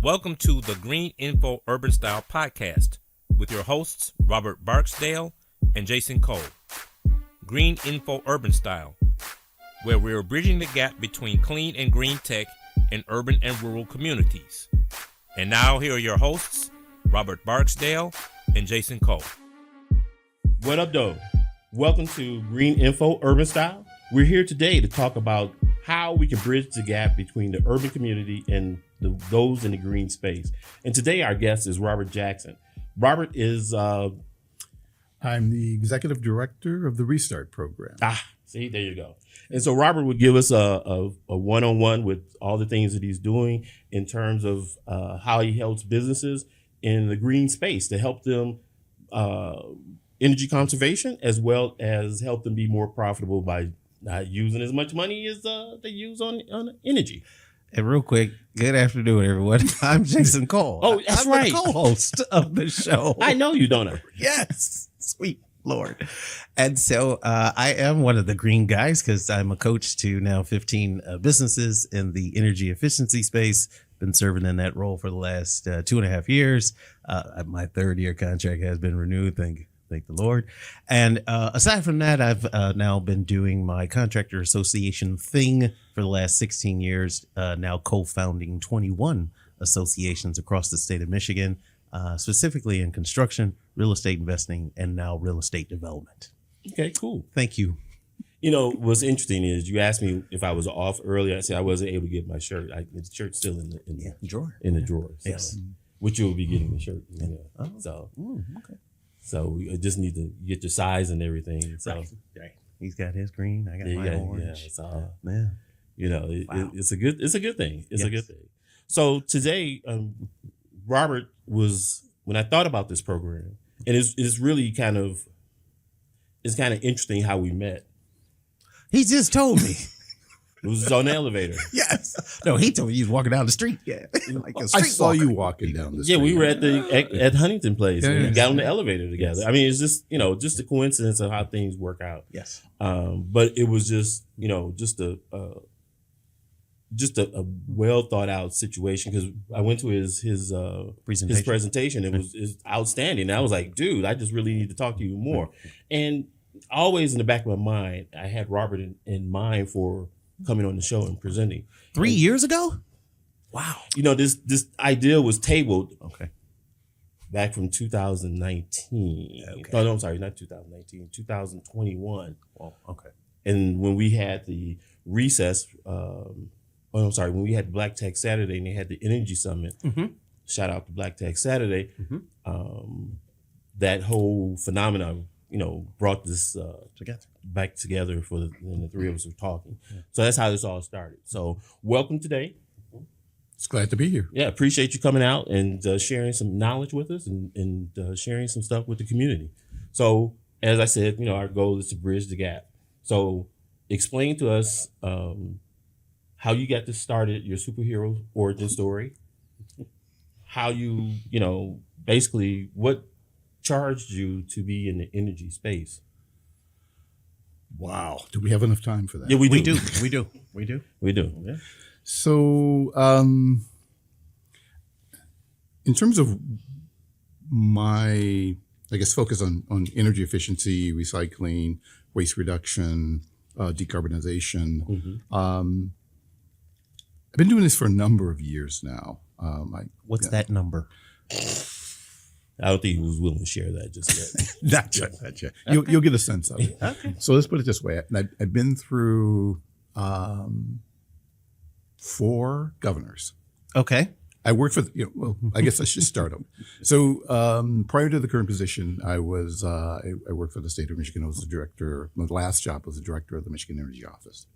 Welcome to the Green Info Urban Style Podcast with your hosts, Robert Barksdale and Jason Cole. Green Info Urban Style, where we're bridging the gap between clean and green tech in urban and rural communities. And now here are your hosts, Robert Barksdale and Jason Cole. What up, though? Welcome to Green Info Urban Style. We're here today to talk about how we can bridge the gap between the urban community and those in the green space. And today our guest is Robert Jackson. Robert is... I'm the executive director of the Restart program. See, there you go. And so Robert would give us a one-on-one with all the things that he's doing in terms of how he helps businesses in the green space to help them energy conservation, as well as help them be more profitable by not using as much money as they use on energy. And real quick, good afternoon, everyone. I'm Jason Cole. Oh, that's I'm right. the co-host of the show. I know you, don't I? Yes, sweet Lord. And so I am one of the green guys because I'm a coach to now 15 businesses in the energy efficiency space. Been serving in that role for the last 2.5 years. My third-year contract has been renewed. Thank the Lord. And aside from that, I've now been doing my contractor association thing for the last 16 years, now co-founding 21 associations across the state of Michigan, specifically in construction, real estate investing, and now real estate development. Okay, cool. Thank you. You know, what's interesting is you asked me if I was off earlier. I said I wasn't able to get my shirt. The shirt's still in the drawer. In the drawer. So, Yes. Which you'll be getting the shirt. Yeah. Oh. So, Okay. so we just need to get your size and everything. So, Right. He's got his green. I got yeah, my yeah, orange. so, Yeah. you know, Wow. it's a good thing. It's a Yes. good thing. So today, Robert was, when I thought about this program, and it's really kind of interesting how we met. He just told me. It was on the elevator. Yes. No, he told me you was walking down the street. Yeah. Like a I street saw walker. you walking down the street. Yeah, we were at Huntington Place and we Yeah. got on the elevator together. I mean, it's just, just a coincidence of how things work out. Yes. But it was just, just a well thought out situation, because I went to his presentation. It was outstanding. And I was like, dude, I just really need to talk to you more. And always in the back of my mind, I had Robert in mind for coming on the show and presenting. 3 years ago? Wow. This idea was tabled Okay. back from 2019. Okay. Oh, no, I'm sorry, not 2019, 2021. Well, okay. And when we had the recess, when we had the Black Tech Saturday and they had the Energy Summit, shout out to Black Tech Saturday, that whole phenomenon, brought this back together and the three of us were talking. Yeah. So that's how this all started. So welcome today. It's glad to be here. Yeah, appreciate you coming out and sharing some knowledge with us and sharing some stuff with the community. So as I said, our goal is to bridge the gap. So explain to us how you got this started, your superhero origin story, how you, basically what charged you to be in the energy space. Wow. Do we have enough time for that? Yeah, we do. We do. Yeah. So, in terms of my, focus on energy efficiency, recycling, waste reduction, decarbonization, I've been doing this for a number of years now. What's that number? I don't think he was willing to share that just yet. Not yet. You'll get a sense of it. Okay. So let's put it this way. I've been through 4 governors. Okay. I worked for, I guess I should start them. So prior to the current position, I worked for the state of Michigan. I was the director. My last job was the director of the Michigan Energy Office.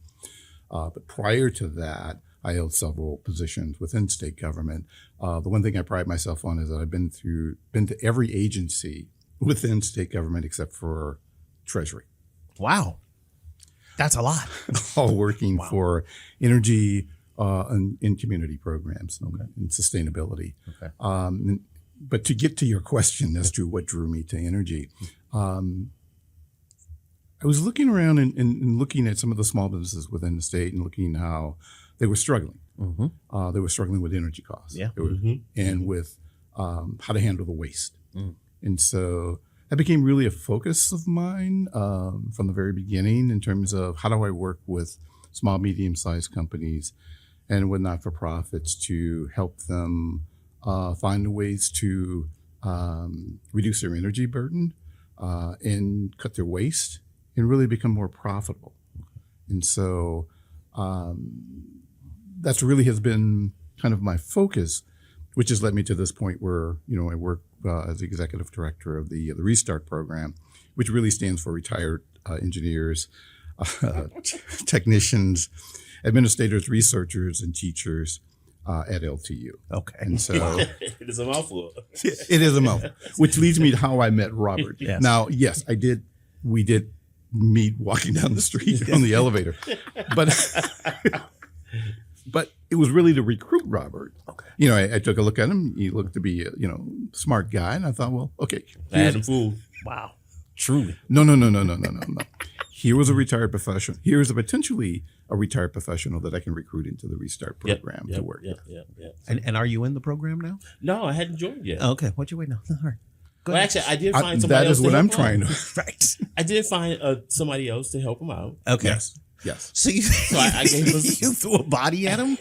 But prior to that, I held several positions within state government. The one thing I pride myself on is that I've been to every agency within state government except for Treasury. Wow. That's a lot. All working for energy and community programs and sustainability. Okay. But to get to your question as to what drew me to energy, I was looking around and looking at some of the small businesses within the state and looking how they were struggling. Mm-hmm. They were struggling with energy costs. Yeah. They were- and with how to handle the waste. Mm. And so that became really a focus of mine from the very beginning in terms of how do I work with small, medium-sized companies and with not-for-profits to help them find ways to reduce their energy burden and cut their waste and really become more profitable. And so that's really has been kind of my focus, which has led me to this point where, I work as the executive director of the Restart program, which really stands for retired engineers, technicians, administrators, researchers, and teachers at LTU. Okay. And so It is a mouthful. it is a mouthful, which leads me to how I met Robert. Yes. Now, yes, we did meet walking down the street on the elevator, but it was really to recruit Robert. Okay. I took a look at him. He looked to be a, smart guy. And I thought, well, okay. I had him fooled. Wow. Truly. No. Here was a retired professional. Here is potentially a retired professional that I can recruit into the Restart program to work. Yep. And are you in the program now? No, I hadn't joined yet. Okay. What you waiting on? All right. Go Well, ahead. actually, I did find somebody That else is to what I'm help him trying out. to. Right. I did find somebody else to help him out. Okay. Yes. So you, I gave him you threw a body at him?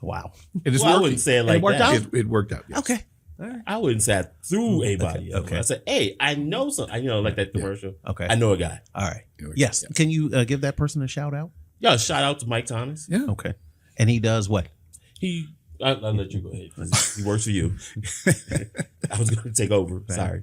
Wow. It is Well, I working. wouldn't say it And like it worked that. out? It worked out. Yes. Okay. All right. I wouldn't say I threw a body. Okay. I said, hey, I know some. Like that commercial. Okay. I know a guy. All right. It worked Yes. out. Can you give that person a shout out? Yo, shout out to Mike Thomas. Yeah. Okay. And he does what? I'll let you go ahead. 'Cause he works for you. I was going to take over. Sorry.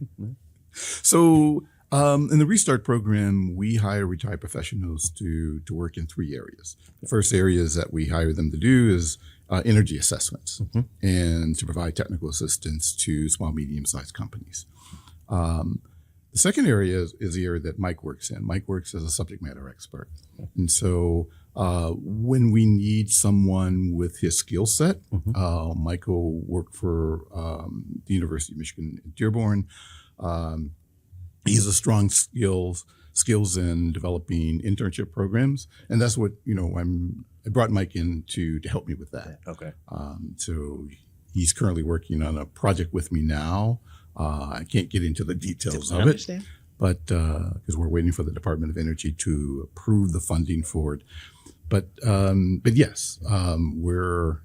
So in the Restart program, we hire retired professionals to work in 3 areas. The first areas that we hire them to do is energy assessments and to provide technical assistance to small, medium-sized companies. The second area is the area that Mike works in. Mike works as a subject matter expert. And so when we need someone with his skill set, Michael worked for the University of Michigan at Dearborn. He has a strong skills in developing internship programs, and that's what I brought Mike in to help me with that. Okay. So he's currently working on a project with me now. I can't get into the details I of understand. it, but because we're waiting for the Department of Energy to approve the funding for it. But yes, we're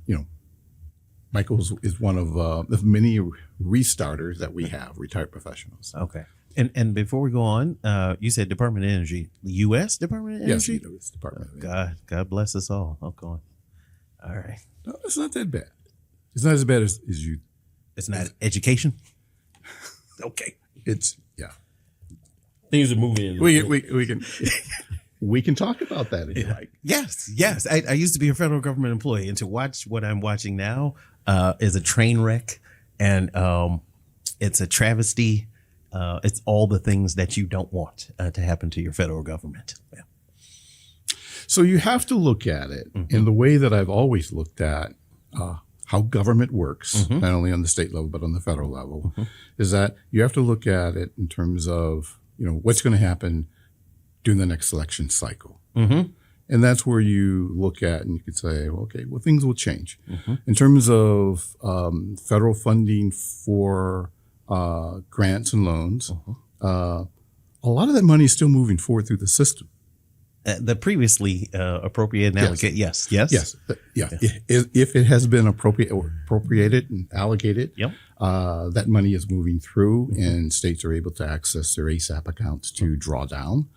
Michael is one of the many restarters that we have, retired professionals. Okay. And before we go on, you said Department of Energy, the U.S. Department of Yes, Energy? it's Department of Energy. God bless us all. Okay. All right. No, it's not that bad. It's not as bad as you. It's not education. Okay. It's Things are moving. We can talk about that if you like. Yes. I used to be a federal government employee, and to watch what I'm watching now is a train wreck, and it's a travesty. It's all the things that you don't want to happen to your federal government. Yeah. So you have to look at it in the way that I've always looked at how government works, not only on the state level, but on the federal level, is that you have to look at it in terms of, what's going to happen during the next election cycle. And that's where you look at and you could say, well, things will change. In terms of federal funding for grants and loans, a lot of that money is still moving forward through the system. The previously appropriated and allocated. Yes. If it has been appropriated and allocated, that money is moving through, and states are able to access their ASAP accounts to draw down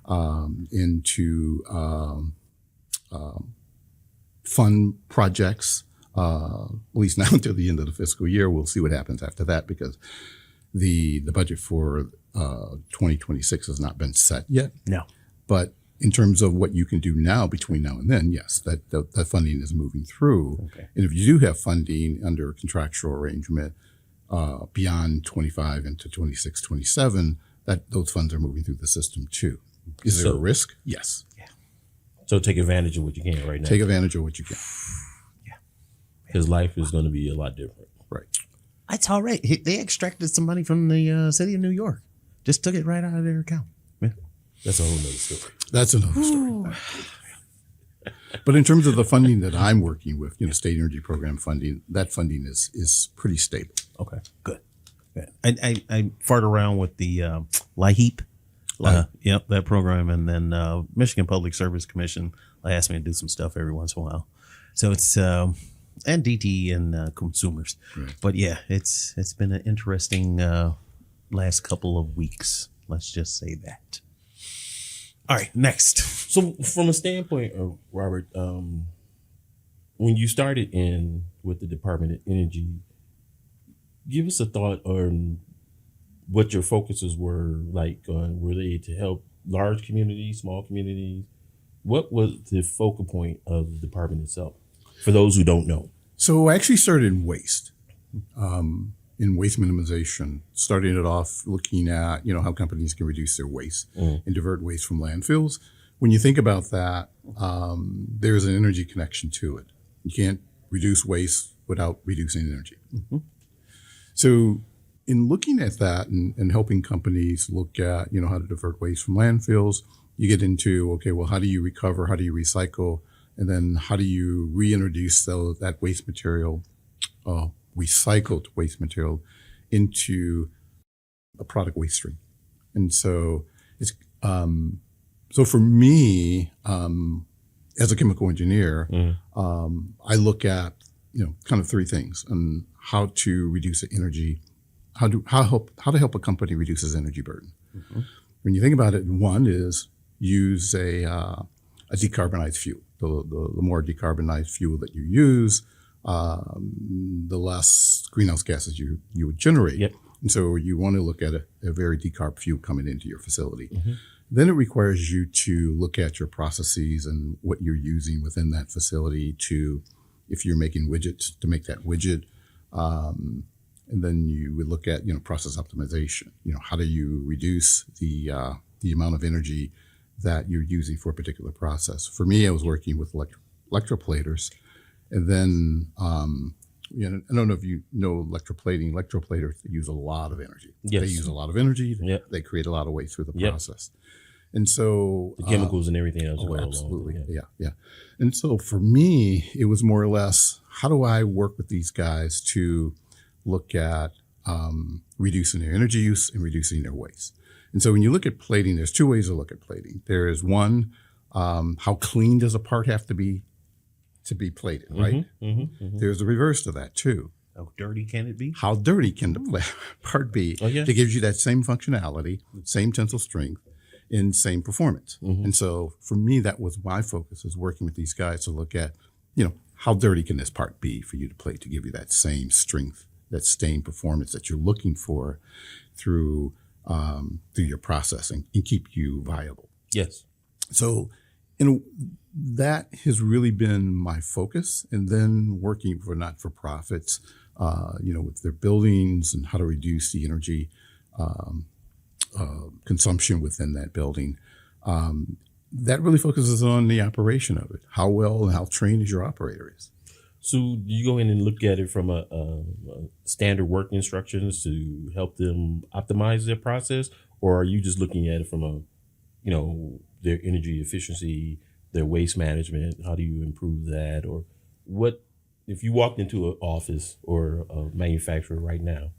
and to fund projects. At least now until the end of the fiscal year. We'll see what happens after that, because the budget for 2026 has not been set yet. No. But in terms of what you can do now between now and then, yes, that funding is moving through. Okay. And if you do have funding under a contractual arrangement beyond 25 into 26, 27, those funds are moving through the system too. Is there a risk? Yes. So take advantage of what you can right now. Take advantage of what you can. His life is going to be a lot different. Right. That's all right. They extracted some money from the city of New York. Just took it right out of their account. Yeah. That's a whole nother story. That's another story. But in terms of the funding that I'm working with, state energy program funding, that funding is pretty stable. Okay, good. I fart around with the LIHEAP. Yep, that program. And then Michigan Public Service Commission asked me to do some stuff every once in a while. So it's, and DTE and consumers. Right. But yeah, it's been an interesting last couple of weeks. Let's just say that. All right, next. So from a standpoint of Robert, when you started in with the Department of Energy, give us a thought on what your focuses were like. Were they to help large communities, small communities? What was the focal point of the department itself, for those who don't know? So I actually started in waste, in waste minimization, starting it off looking at, how companies can reduce their waste and divert waste from landfills. When you think about that, there's an energy connection to it. You can't reduce waste without reducing energy. Mm-hmm. So in looking at that and helping companies look at, how to divert waste from landfills, you get into, okay, well, how do you recover? How do you recycle? And then how do you reintroduce that waste material, recycled waste material, into a product waste stream? And so it's so for me, as a chemical engineer, I look at kind of three things on how to reduce the energy, how to help a company reduce its energy burden. Mm-hmm. When you think about it, one is use a decarbonized fuel. The more decarbonized fuel that you use, the less greenhouse gases you would generate. Yep. And so you want to look at a very decarb fuel coming into your facility. Mm-hmm. Then it requires you to look at your processes and what you're using within that facility to, if you're making widgets, to make that widget. And then you would look at, process optimization. How do you reduce the amount of energy that you're using for a particular process? For me, I was working with electroplaters. And then, I don't know if you know electroplating. Electroplaters use a lot of energy. Yes. They use a lot of energy. Yep. They create a lot of waste through the Yep. process. And so The chemicals and everything else. Oh, absolutely. Yeah. And so for me, it was more or less, how do I work with these guys to look at reducing their energy use and reducing their waste? And so when you look at plating, there's two ways to look at plating. There is one, how clean does a part have to be plated, right? Mm-hmm, mm-hmm. There's the reverse to that too. How dirty can it be? How dirty can the part be that gives you that same functionality, same tensile strength, and same performance? Mm-hmm. And so for me, that was my focus, is working with these guys to look at, how dirty can this part be for you to plate to give you that same strength, that same performance that you're looking for through your processing and keep you viable. Yes. So, that has really been my focus. And then working for not-for-profits, with their buildings and how to reduce the energy consumption within that building. That really focuses on the operation of it. How well and how trained is your operator is. So do you go in and look at it from a standard work instructions to help them optimize their process, or are you just looking at it from their energy efficiency, their waste management? How do you improve that? Or what, if you walked into an office or a manufacturer right now,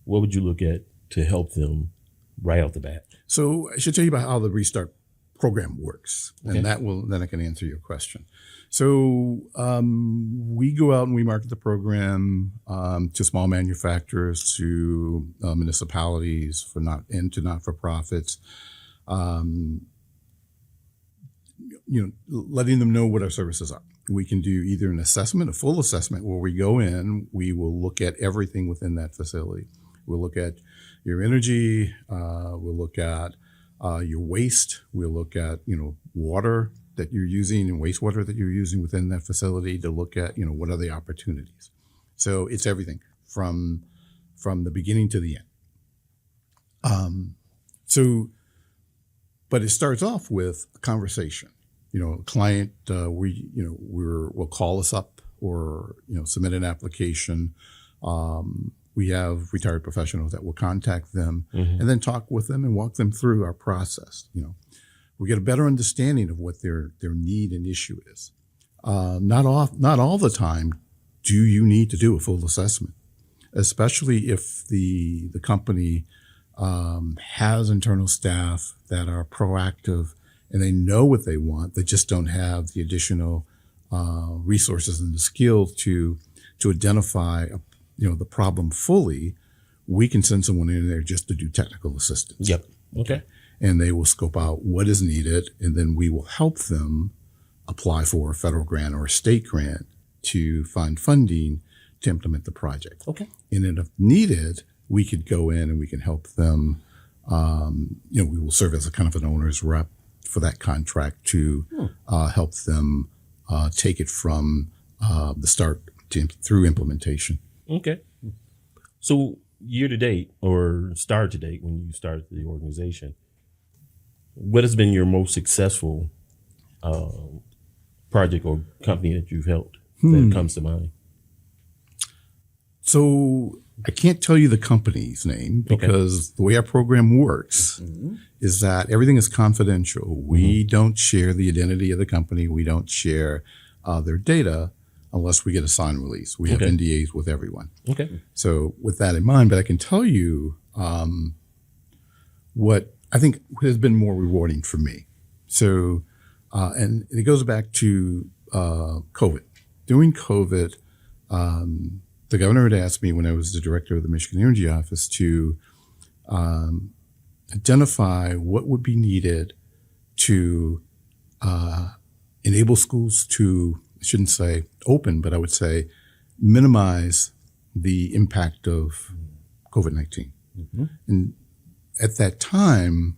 what would you look at to help them right off the bat? So I should tell you about how the Restart program works, Okay. and then I can answer your question. So we go out and we market the program to small manufacturers, to municipalities, to not-for-profits. Letting them know what our services are. We can do either an assessment, a full assessment, where we go in, we will look at everything within that facility. We'll look at your energy, we'll look at your waste, we'll look at, water that you're using and wastewater that you're using within that facility, to look at, what are the opportunities. So it's everything from the beginning to the end. But it starts off with a conversation. A client will call us up or submit an application. We have retired professionals that will contact them and then talk with them and walk them through our process. We get a better understanding of what their need and issue is. Not all the time do you need to do a full assessment, especially if the company has internal staff that are proactive and they know what they want. They just don't have the additional resources and the skills to identify the problem fully. We can send someone in there just to do technical assistance. Yep. Okay. And they will scope out what is needed, and then we will help them apply for a federal grant or a state grant to find funding to implement the project. Okay. And then if needed, we could go in and we can help them. We will serve as a kind of an owner's rep for that contract to help them take it from the start through implementation. Okay. So year to date or start to date, when you started the organization, what has been your most successful project or company that you've helped that comes to mind? So I can't tell you the company's name because the way our program works is that everything is confidential. We don't share the identity of the company. We don't share their data unless we get a signed release. We have NDAs with everyone. Okay. So with that in mind, but I can tell you what I think has been more rewarding for me. So, and it goes back to COVID. During COVID, the governor had asked me when I was the director of the Michigan Energy Office to identify what would be needed to enable schools to, I shouldn't say open, but I would say minimize the impact of COVID-19. And at that time,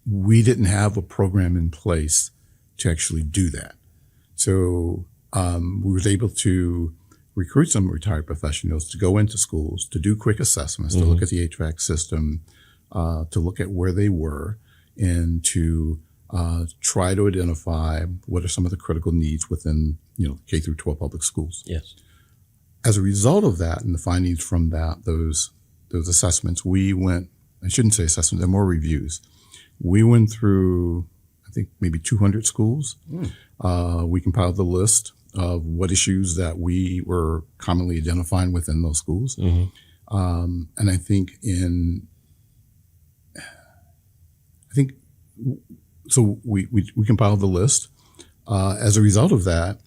we didn't have a program in place to actually do that. So we were able to recruit some retired professionals to go into schools, to do quick assessments, to look at the HVAC system, to look at where they were, and to try to identify what are some of the critical needs within K through 12 public schools. Yes. As a result of that and the findings from those assessments, we went, I shouldn't say assessments, they're more reviews. We went through, I think, maybe 200 schools. We compiled the list of what issues that we were commonly identifying within those schools. And I think so we compiled the list. As a result of that,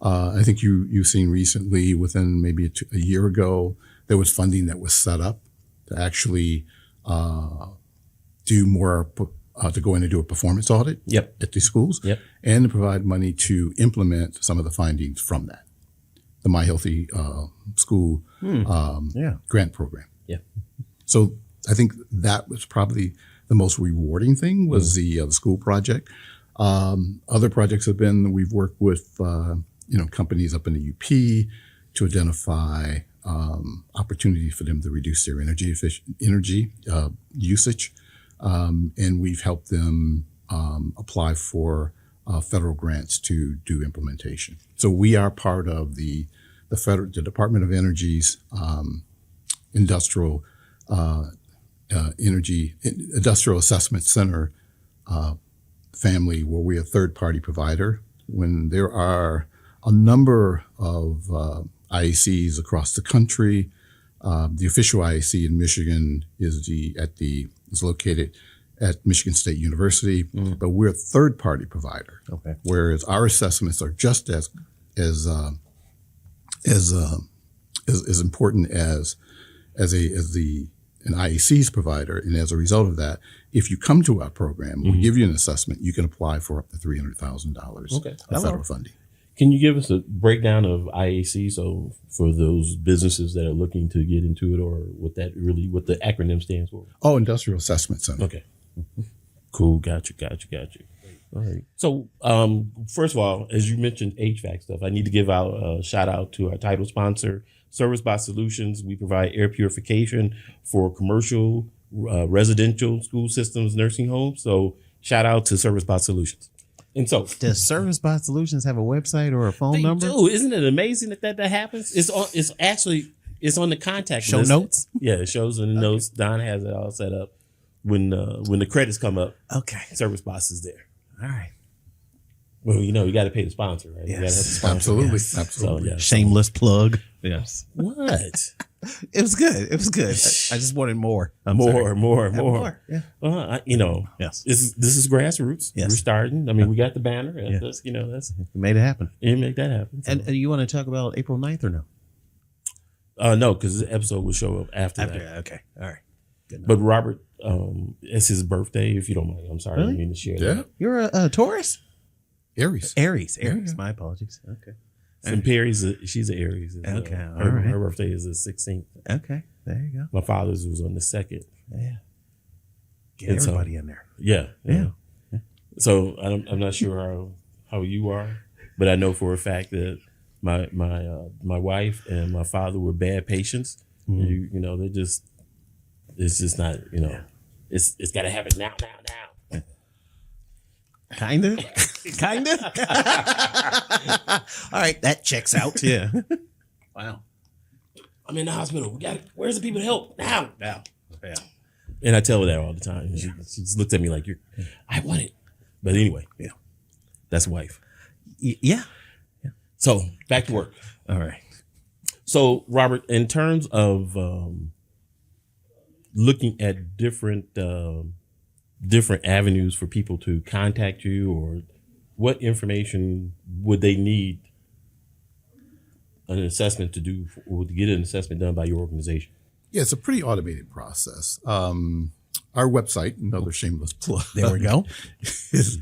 I think you've seen recently, within maybe a year ago, there was funding that was set up to actually do more, to go in and do a performance audit at these schools, and to provide money to implement some of the findings from that, the My Healthy School grant program. So I think that was probably the most rewarding thing was the school project. Other projects have been, we've worked with companies up in the UP to identify opportunities for them to reduce their energy usage. And we've helped them apply for federal grants to do implementation. So we are part of the Department of Energy's Industrial Assessment Center family, where we're a third-party provider. When there are a number of IACs across the country, the official IAC in Michigan is located at Michigan State University, but we're a third-party provider. Whereas our assessments are just as important as an IAC's provider. And as a result of that, if you come to our program, we give you an assessment, you can apply for up to $300,000 of federal funding. Can you give us a breakdown of IAC? So for those businesses that are looking to get into it, or what the acronym stands for? Oh, Industrial Assessment Center. Okay. Cool. Got you. All right. So, first of all, as you mentioned HVAC stuff, I need to give out a shout out to our title sponsor, Service by Solutions. We provide air purification for commercial, residential, school systems, nursing homes. So shout out to Service by Solutions. And so, does Service by Solutions have a website or a phone number? Do. Isn't it amazing that happens? It's on the contact show list. notes. Yeah, it shows in the notes. Don has it all set up. when the credits come up, Okay. Service Boss is there. All right. Well, you know, you got to pay the sponsor, right? You got to help the Yes. sponsor. Absolutely. Yes. Absolutely. So, yeah. Shameless plug. Yes. What? It was good. It was good. I just wanted more. I'm more. sorry. Yeah. Well, you know, Yes. this is grassroots. Yes. We're starting. I mean, we got the banner. Yeah. That's, you know, that's You made it happen. it. Make that happen. So. And you want to talk about April 9th or no? No, because this episode will show up after that. Okay. All right. Good enough. But Robert, it's his birthday. If you don't mind, I'm sorry, I Really? didn't mean to share Yeah. that. You're a Taurus? Aries. Aries. Yeah. My apologies. Okay. And Perry's she's an Aries. as well. Okay, all Her, right. her birthday is the 16th. Okay. There you go. My father's was on the 2nd. Yeah. Get And so- everybody in there. Yeah, Yeah. So I'm not sure how you are, but I know for a fact that my wife and my father were bad patients. Mm-hmm. You know, it's just not, you know, it's got to happen now. Kinda. All right. That checks out. Yeah. Wow. I'm in the hospital. Where's the people to help now? Yeah. And I tell her that all the time. She just looks at me like, I want it. But anyway, Yeah. that's wife. Yeah. So back to work. All right. So Robert, in terms of looking at different avenues for people to contact you, or what information would they need an assessment to do, or to get an assessment done by your organization? Yeah, it's a pretty automated process. Our website, another shameless plug. There we go. is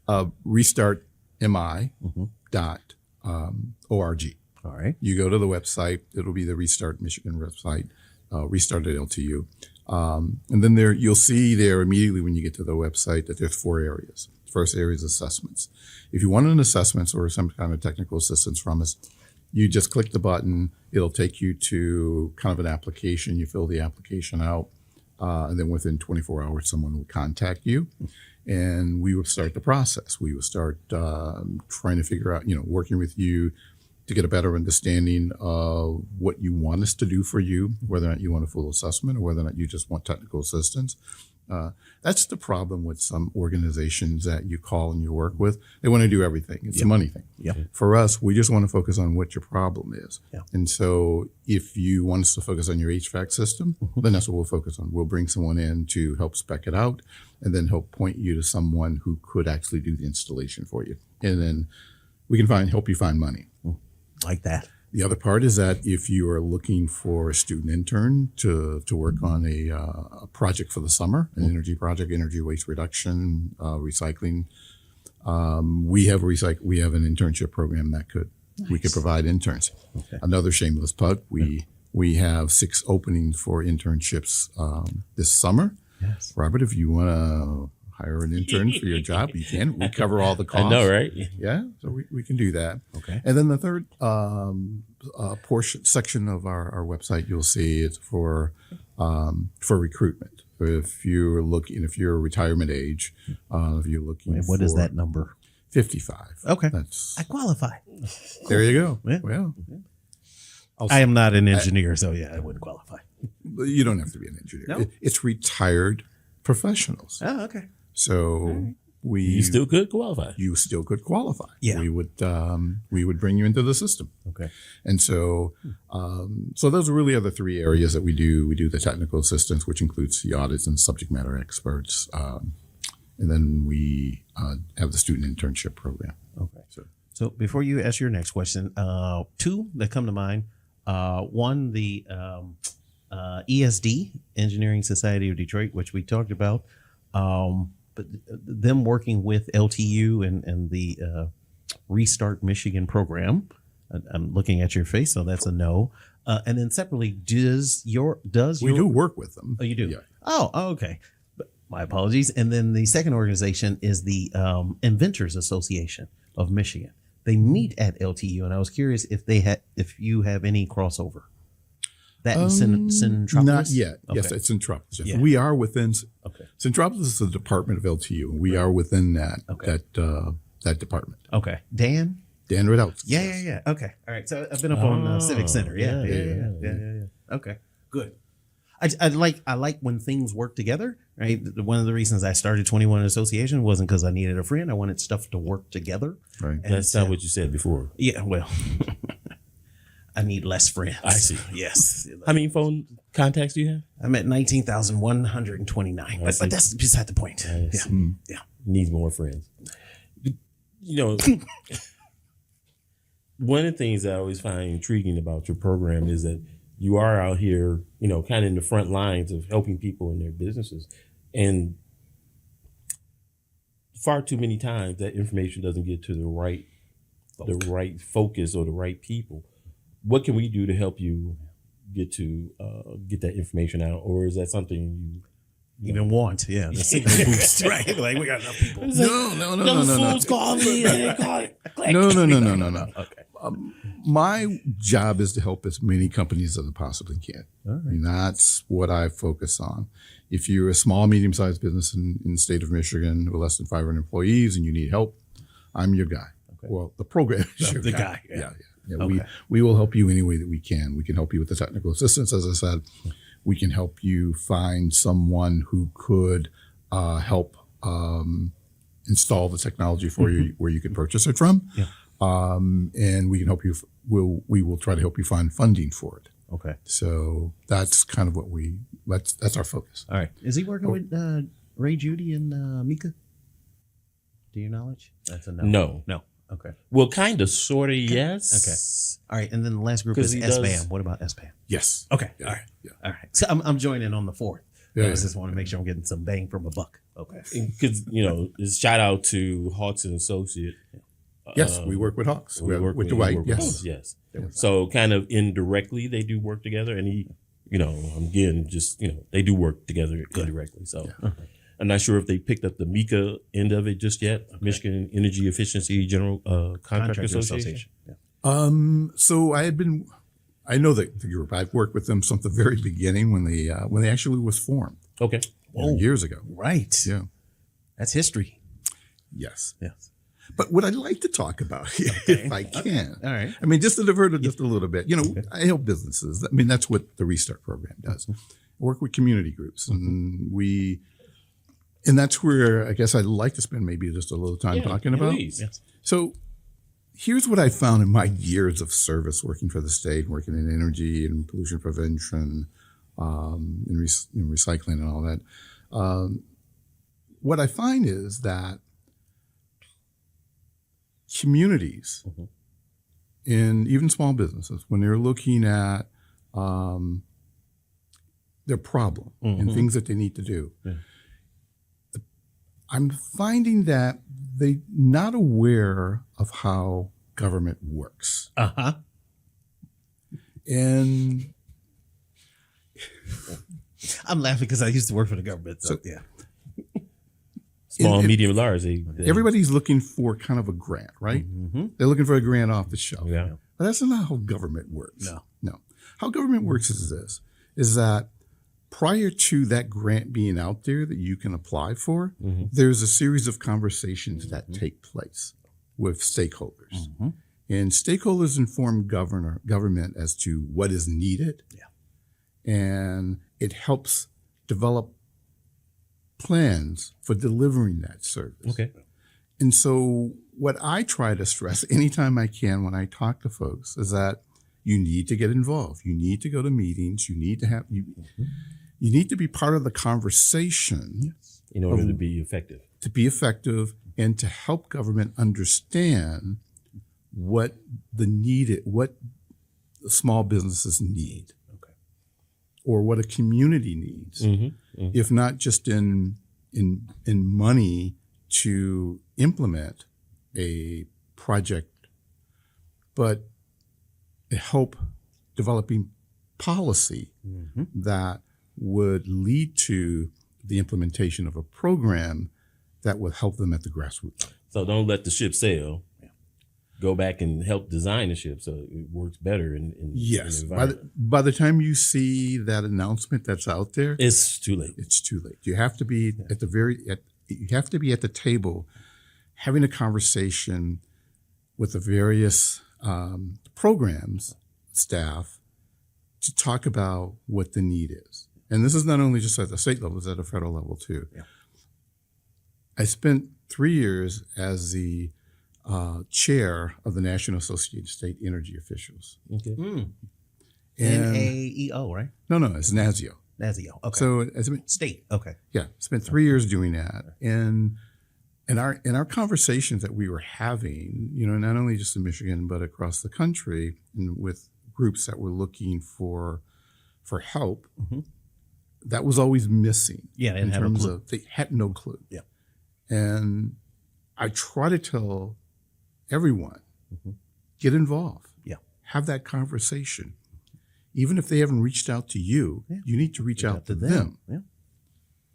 restartmi.org. All right. You go to the website, it'll be the Restart Michigan website, Restart at LTU. And then there, you'll see there immediately when you get to the website that there's 4 areas. The first area is assessments. If you want an assessment or some kind of technical assistance from us, you just click the button. It'll take you to kind of an application. You fill the application out. And then within 24 hours, someone will contact you and we will start the process. We will start trying to figure out, working with you to get a better understanding of what you want us to do for you, whether or not you want a full assessment or whether or not you just want technical assistance. That's the problem with some organizations that you call and you work with. They want to do everything. It's a money thing. Yeah. For us, we just want to focus on what your problem is. Yeah. And so if you want us to focus on your HVAC system, then that's what we'll focus on. We'll bring someone in to help spec it out and then help point you to someone who could actually do the installation for you. And then we can help you find money. Like that. The other part is that if you are looking for a student intern to work on a project for the summer, an energy project, energy waste reduction, recycling, we have an internship program that we could provide interns. Okay. Another shameless plug, we have 6 openings for internships this summer. Yes. Robert, if you want to hire an intern for your job, you can. We cover all the costs. I know, right? Yeah, so we can do that. Okay. And then the third section of our website, you'll see it's for recruitment. If you're retirement age, if you're looking And what for is that number? 55. Okay. That's I qualify. there you go. Yeah. Well, I am not an engineer, so yeah, I wouldn't qualify. you don't have to be an engineer. No? It's retired professionals. Oh, okay. So You still could qualify. you still could qualify. Yeah. We would bring you into the system. Okay. And so, so those are really are the 3 areas that we do. We do the technical assistance, which includes the audits and subject matter experts. And then we have the student internship program. Okay. So before you ask your next question, 2 that come to mind. One, the ESD, Engineering Society of Detroit, which we talked about. But them working with LTU and the Restart Michigan program. I'm looking at your face, so that's a no. And then separately, We do work with them. Oh, you do? Yeah. Oh, okay. But my apologies. And then the second organization is the Inventors Association of Michigan. They meet at LTU, and I was curious if you have any crossover. That in Centropolis? Not yet. Okay. Yes, it's Centropolis. Yeah. We are within. Okay. Centropolis is the department of LTU, and we are within that Okay. that department. Okay. Dan? Dan Riddell. Yeah. Okay. All right. So I've been up on Civic Center. Yeah. Okay. Good. I like when things work together, right? One of the reasons I started 21 Association wasn't because I needed a friend. I wanted stuff to work together. Right. And That's not what you said before. Yeah, well, I need less friends. I see. Yes. How many phone contacts do you have? I'm at 19,129, but that's beside the point. Yes. Yeah. Yeah. Needs more friends. You know, one of the things I always find intriguing about your program is that you are out here, you know, kind of in the front lines of helping people in their businesses. And far too many times that information doesn't get to the right focus or the right people. What can we do to help you get that information out? Or is that something you Even want, the signal boost, right? Like we got enough people. No. Call me. No. Okay. My job is to help as many companies as I possibly can. All right. And that's what I focus on. If you're a small, medium-sized business in the state of Michigan with less than 500 employees and you need help, I'm your guy. Okay. Well, the program is your The guy. guy, Yeah. Okay. We will help you any way that we can. We can help you with the technical assistance, as I said. We can help you find someone who could help install the technology for you where you can purchase it from. Yeah. And we can help you. We will try to help you find funding for it. Okay. So that's kind of what that's our focus. All right. Is he working with Ray, Judy, and Mika? Do you knowledge? That's a no. No. No. Okay. Well, kind of, sort of, yes. All right. And then the last group 'Cause is he does- SBAM. What about SBAM? Yes. Okay. Yeah. All right. Yeah. All right. So I'm joining on the 4th. Yeah, I just want to make sure I'm getting some bang from a buck. Okay. Because, you know, it's shout out to Hawks and Associate. Yes, we work with Hawks. We work with Dwight. we work with Yes. Hawks, yes. So kind of indirectly, they do work together. And he, you know, again, just, you know, they do work together indirectly. So I'm not sure if they picked up the Mika end of it just yet. Michigan Energy Efficiency General Contractor Association. Yeah. So I know the group. I've worked with them since the very beginning when they actually was formed Okay. years ago. Right. Yeah. That's history. Yes. Yes. But what I'd like to talk about, if I can, All right. I mean, just to divert it just a little bit, you know, I help businesses. I mean, that's what the Restart program does. I work with community groups, and that's where I guess I'd like to spend maybe just a little time talking about. Please. Yes. So here's what I found in my years of service working for the state, working in energy and pollution prevention, in recycling and all that. What I find is that communities and even small businesses, when they're looking at their problem and things that they need to do, I'm finding that they're not aware of how government works. Uh-huh. And I'm laughing because I used to work for the government. So yeah. Small, And- medium, large. They everybody's looking for kind of a grant, right? They're looking for a grant off the shelf. Yeah. But that's not how government works. No. How government works is this, is that prior to that grant being out there that you can apply for, there's a series of conversations that take place with stakeholders. And stakeholders inform government as to what is needed. Yeah. And it helps develop plans for delivering that service. Okay. And so what I try to stress anytime I can when I talk to folks is that you need to get involved. You need to go to meetings. You need to have you need to be part of the conversation In order to be effective. and to help government understand what what small businesses need. Okay. Or what a community needs. If not just in money to implement a project, but help developing policy that would lead to the implementation of a program that would help them at the grassroots. So don't let the ship sail. Go back and help design the ship so it works better in Yes. the environment. By the time you see that announcement that's out there, It's too late. it's too late. You have to be at the table having a conversation with the various programs staff to talk about what the need is. And this is not only just at the state level, it's at a federal level too. Yeah. I spent 3 years as the chair of the National Association of State Energy Officials. Okay. And NAEO, right? no, it's NASIO. NASIO. Okay. So I spent, State. Okay. spent 3 years doing that. And in our conversations that we were having, not only just in Michigan, but across the country, and with groups that were looking for help, that was always missing. Yeah, they in had no terms clue. of they had no clue. Yeah. And I try to tell everyone, get involved. Yeah. Have that conversation. Even if they haven't reached out to you, you need to reach out to them Yeah.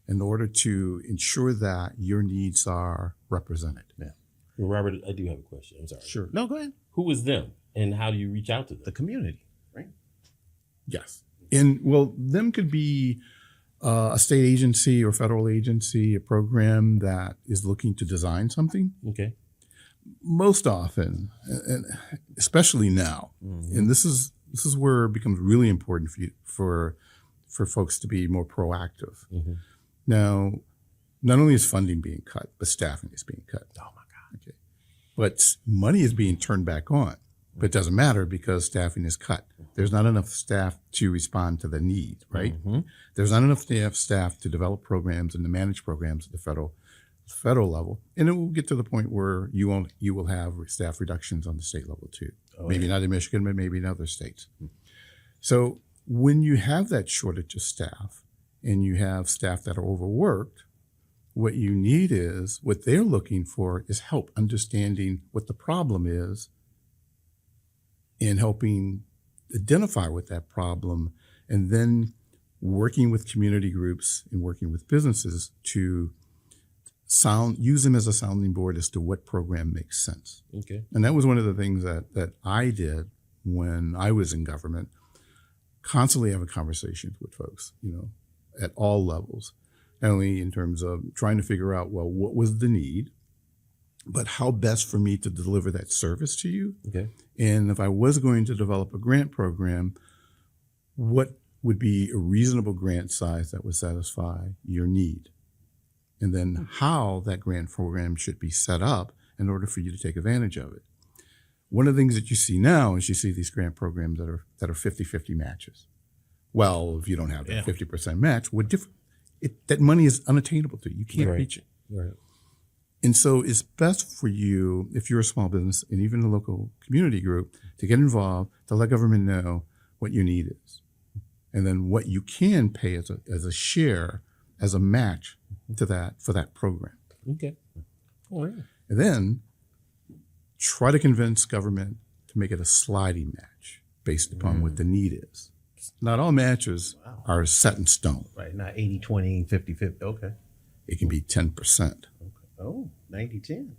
in order to ensure that your needs are represented. Yeah. Well, Robert, I do have a question. I'm sorry. Sure. No, go ahead. Who is them, and how do you reach out to them? The community, right? Yes. And well, them could be a state agency or federal agency, a program that is looking to design something. Okay. Most often, and especially now, and this is where it becomes really important for folks to be more proactive. Now, not only is funding being cut, but staffing is being cut. Oh my God. Okay. But money is being turned back on. But it doesn't matter because staffing is cut. There's not enough staff to respond to the need, right? There's not enough staff to develop programs and to manage programs at the federal level. And it will get to the point where you will have staff reductions on the state level too. Maybe not in Michigan, but maybe in other states. So when you have that shortage of staff and you have staff that are overworked, what they're looking for is help understanding what the problem is and helping identify with that problem, and then working with community groups and working with businesses to use them as a sounding board as to what program makes sense. Okay. And that was one of the things that I did when I was in government, constantly having conversations with folks, at all levels, not only in terms of trying to figure out, well, what was the need, but how best for me to deliver that service to you. Okay. And if I was going to develop a grant program, what would be a reasonable grant size that would satisfy your need? And then how that grant program should be set up in order for you to take advantage of it. One of the things that you see now is you see these grant programs that are 50-50 matches. Well, if you don't have that 50% match, that money is unattainable to you. You can't reach it. Right. And so it's best for you, if you're a small business and even a local community group, to get involved, to let government know what your need is. And then what you can pay as a share, as a match to that, for that program. Okay. All right. And then try to convince government to make it a sliding match based upon what the need is. Not all matches are set in stone. Right. Not 80-20, 50-50. Okay. It can be 10%. Oh, 90-10.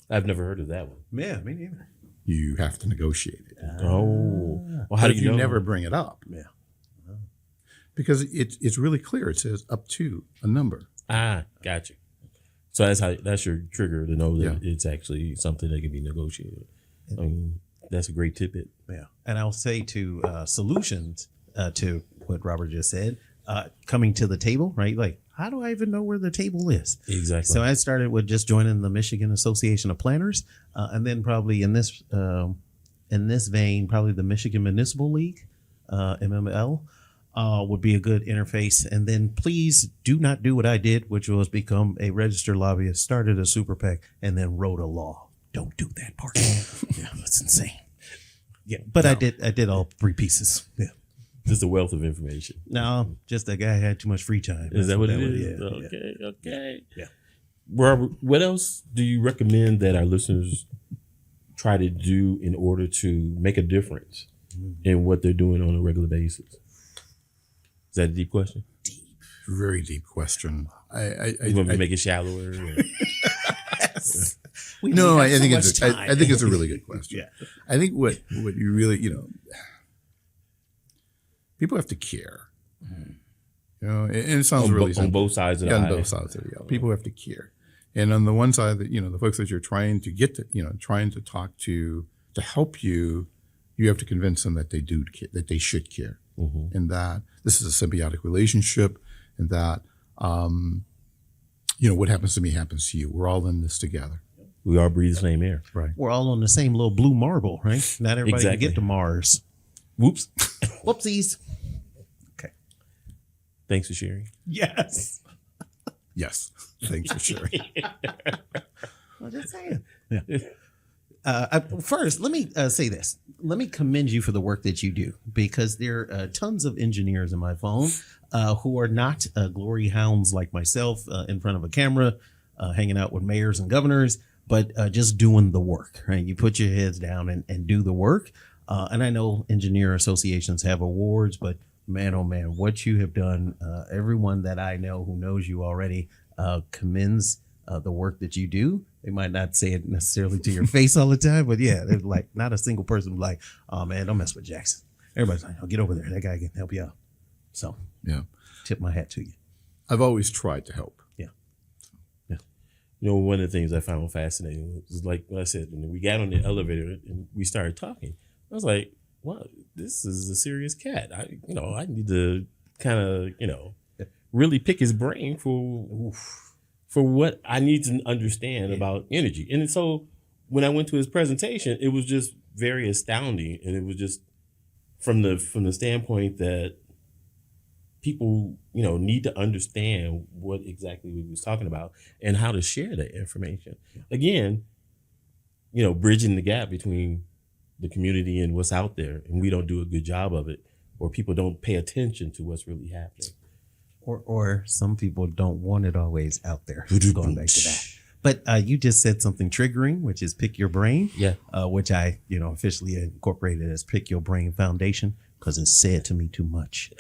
I've never heard of that one. Yeah, me neither. You have to negotiate it. Oh. Well, how But do if you know? never bring it up? Yeah. Because it's really clear. It says up to a number. Gotcha. So that's your trigger to know that Yeah. it's actually something that can be negotiated. I mean, that's a great tidbit. Yeah. And I'll say to solutions to what Robert just said, coming to the table, right? Like, how do I even know where the table is? Exactly. So I started with just joining the Michigan Association of Planners, and then probably in this vein, probably the Michigan Municipal League, MML, would be a good interface. And then please do not do what I did, which was become a registered lobbyist, started a super PAC, and then wrote a law. Don't do that part. Yeah, that's insane. Yeah, but I did all three pieces. Yeah. Just a wealth of information. No, just that guy had too much free time. Is that what it is? Yeah. Okay. Yeah. Robert, what else do you recommend that our listeners try to do in order to make a difference in what they're doing on a regular basis? Is that a deep question? Very deep question. You want me to make it shallower? No, I think it's a really good question. Yeah. I think what you really, people have to care. And it sounds really on simple. both sides of the on aisle. both sides of the aisle. People have to care. And on the one side, that the folks that you're trying to get to, trying to talk to help you, you have to convince them that they do care, that they should care. and that this is a symbiotic relationship, and that, what happens to me happens to you. We're all in this together. We all breathe the same air. Right. We're all on the same little blue marble, right? Not everybody Exactly. can get to Mars. Whoops. Whoopsies. Okay. Thanks for sharing. Yes. Yes. Thanks for sharing. I'm just saying. Yeah. First, let me say this. Let me commend you for the work that you do, because there are tons of engineers in my phone who are not glory hounds like myself in front of a camera, hanging out with mayors and governors, but just doing the work, right? You put your heads down and do the work. And I know engineer associations have awards, but man, oh man, what you have done, everyone that I know who knows you already commends the work that you do. They might not say it necessarily to your face all the time, but yeah, they're like, not a single person like, oh man, don't mess with Jackson. Everybody's like, oh, get over there. That guy can help you out. So Yeah. tip my hat to you. I've always tried to help. One of the things I found fascinating was, like what I said, when we got on the elevator and we started talking, I was like, wow, this is a serious cat. I need to kind of, really pick his brain for what I need to understand about energy. And so when I went to his presentation, it was just very astounding. And it was just from the standpoint that people, need to understand what exactly we was talking about and how to share that information. Again, bridging the gap between the community and what's out there, and we don't do a good job of it, or people don't pay attention to what's really happening. Or some people don't want it always out there. Going back to that. But you just said something triggering, which is pick your brain. Yeah. Which I, officially incorporated as Pick Your Brain Foundation, because it's said to me too much.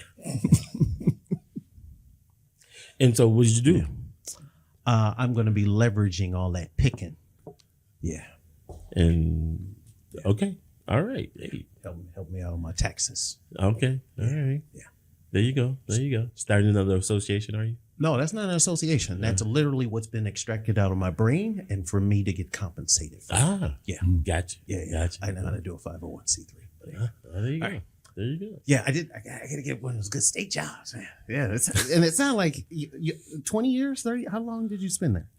And so what did you do? I'm going to be leveraging all that picking. Yeah. And okay. All right. Hey. Help me out on my taxes. Okay. All right. Yeah. There you go. Starting another association, are you? No, that's not an association. That's literally what's been extracted out of my brain, and for me to get compensated for. Yeah. Gotcha. Yeah. Gotcha. I know how to do a 501c3. There you go. All right. There you go. Yeah, I did. I got to get one of those good state jobs, man. Yeah, and it sounded like 20 years, 30. How long did you spend there?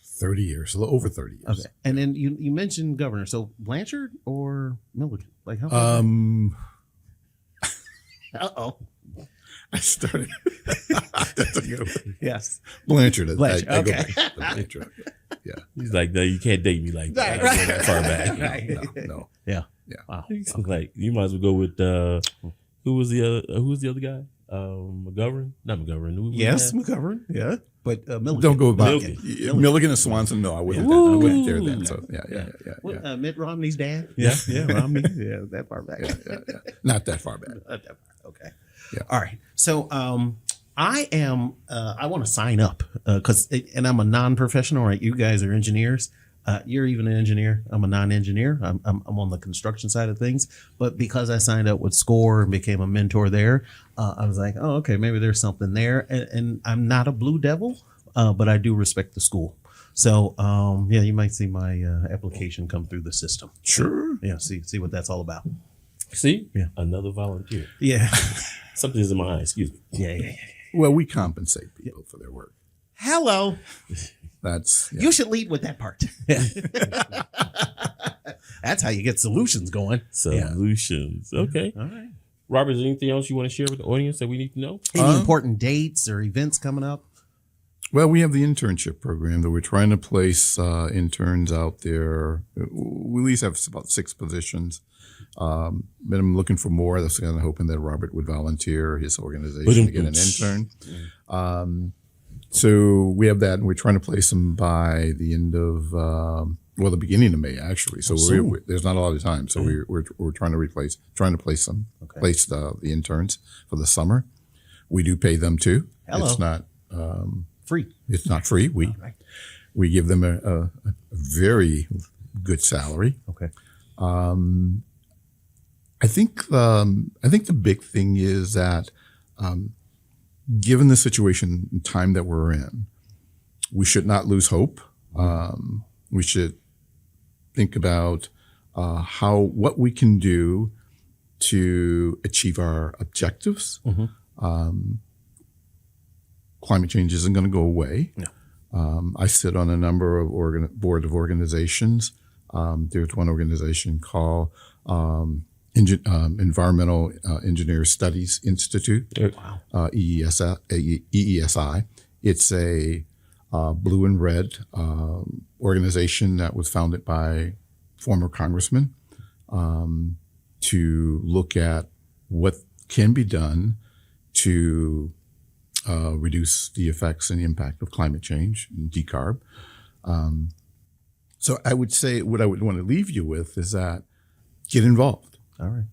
30 years, a little over 30 years. Okay, and then you mentioned governor. So Blanchard or Milligan? Like how? Uh-oh. I started. That's a good one. Yes. Blanchard. Blanchard, I go okay. back to Blanchard. Yeah. He's like, no, you can't date me like that. Right, I go that far back. Right. No. Yeah. Yeah. Wow. He's like, you might as well go with who was the other guy? McGovern? Not McGovern. Who was Yes, that? McGovern. Yeah, but Milligan. Don't go back. Milligan. Milligan and Swanson. No, I wouldn't. Yeah. I wouldn't dare that. So yeah. What, Mitt Romney's dad. Yeah. Yeah, Romney. Yeah, that far back. Yeah. Not that far back. Not that far. Okay. Yeah. All right. So I want to sign up and I'm a non-professional, right? You guys are engineers. You're even an engineer. I'm a non-engineer. I'm on the construction side of things. But because I signed up with SCORE and became a mentor there, I was like, oh, okay, maybe there's something there. And I'm not a blue devil, but I do respect the school. So, you might see my application come through the system. Sure. Yeah, see what that's all about. See? Yeah. Another volunteer. Yeah. Something's in my eye. Excuse me. Yeah. Well, we compensate people for their work. Hello. That's You should lead with that part. That's how you get solutions going. Solutions. Okay. All right. Robert, is there anything else you want to share with the audience that we need to know? Any important dates or events coming up? Well, we have the internship program that we're trying to place interns out there. We at least have about 6 positions. But I'm looking for more. That's kind of hoping that Robert would volunteer his organization to get an intern. So we have that, and we're trying to place them by the end of, the beginning of May, actually. So there's not a lot of time. So we're trying to place them, place the interns for the summer. We do pay them too. Hello. It's not Free. It's not free. We give them a very good salary. Okay. I think the big thing is that, given the situation and time that we're in, we should not lose hope. We should think about what we can do to achieve our objectives. Climate change isn't going to go away. No. I sit on a number of board of organizations. There's one organization called Environmental Engineer Studies Institute, EESI. It's a blue and red organization that was founded by former congressmen to look at what can be done to reduce the effects and the impact of climate change and decarb. So I would say what I would want to leave you with is that get involved. All right.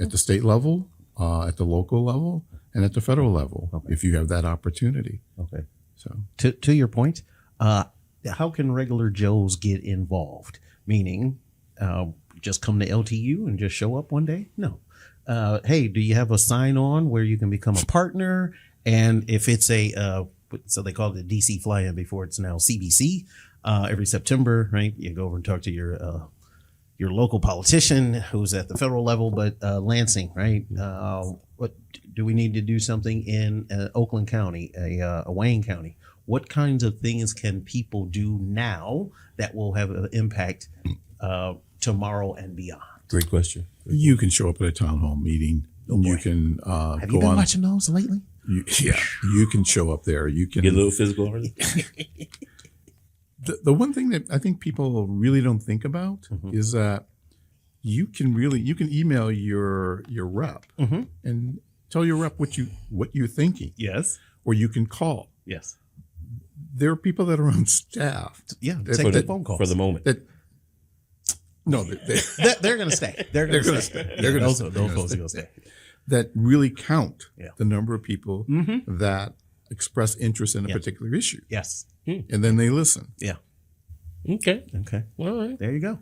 At the state level, at the local level, and at the federal level, if you have that opportunity. Okay. So To your point, how can regular Joes get involved? Meaning, just come to LTU and just show up one day? No. Hey, do you have a sign on where you can become a partner? And if it's so they call it the DC fly-in before it's now CBC, every September, right? You go over and talk to your local politician who's at the federal level, but Lansing, right? What do we need to do something in Oakland County, a Wayne County? What kinds of things can people do now that will have an impact tomorrow and beyond? Great question. you can show up at a town hall meeting. You can Have you been watching those lately? You can show up there. You can Get a little physical already. The one thing that I think people really don't think about is that you can email your rep and tell your rep what you're thinking. Yes. Or you can call. Yes. There are people that are on staff. Yeah. that- Take the that- phone calls. For the moment. That no, They're going to stay. They're going to stay. They're gonna Those stay. folks are going to stay. that really count Yeah. the number of people that express interest in a particular issue, Yes. and then they listen. Yeah. Okay. Okay. All right. There you go.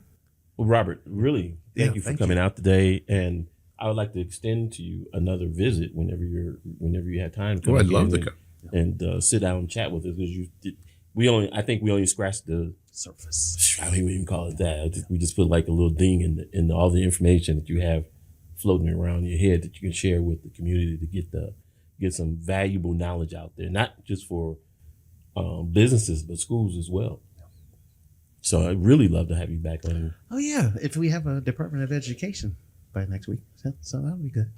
Well, Robert, really, thank you for thank coming out today, and I would like to extend to you another visit whenever you have time. Oh, I'd again love to and- come. and sit down and chat with us because I think we only scratched the Surface. I don't even call it that. I think we just put like a little ding in all the information that you have floating around your head that you can share with the community to get some valuable knowledge out there, not just for businesses but schools as well. So I'd really love to have you back on. Oh, yeah. If we have a Department of Education by next week. So that would be good.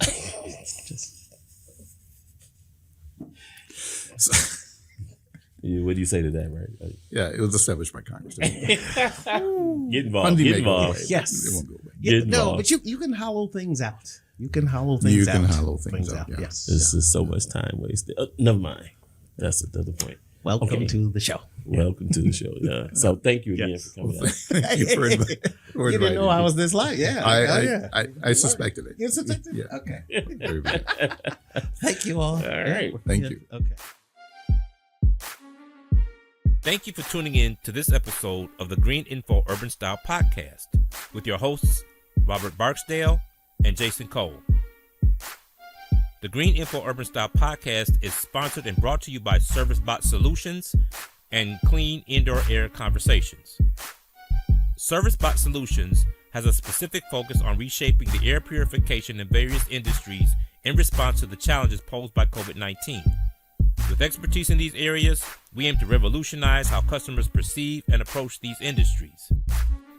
What do you say to that, right? Yeah, it was established by Congress. Get involved. Funding Get may go involved. away, Yes. it won't go away. Yeah, Get no, involved. but you can hollow things out. You can hollow things out. Yeah. Yes. This is so much time wasted. Never mind. That's another point. Welcome Okay. to the show. Welcome to the show. Yeah. So thank you again for coming out. Thank you for inviting You didn't know I was this light. Yeah. I suspected it. You suspected? Yeah. Okay. Very good. Thank you all. All right. Thank you. Okay. Thank you for tuning in to this episode of the Green Info Urban Style Podcast with your hosts, Robert Barksdale and Jason Cole. The Green Info Urban Style Podcast is sponsored and brought to you by ServiceBot Solutions and Clean Indoor Air Conversations. ServiceBot Solutions has a specific focus on reshaping the air purification in various industries in response to the challenges posed by COVID-19. With expertise in these areas, we aim to revolutionize how customers perceive and approach these industries.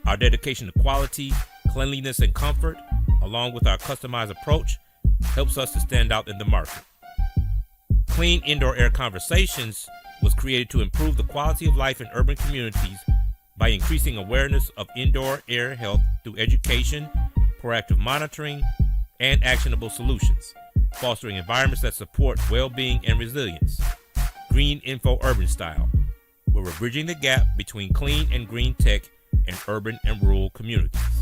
Our dedication to quality, cleanliness, and comfort, along with our customized approach, helps us to stand out in the market. Clean Indoor Air Conversations was created to improve the quality of life in urban communities by increasing awareness of indoor air health through education, proactive monitoring, and actionable solutions, fostering environments that support well-being and resilience. Green Info Urban Style, where we're bridging the gap between clean and green tech in urban and rural communities.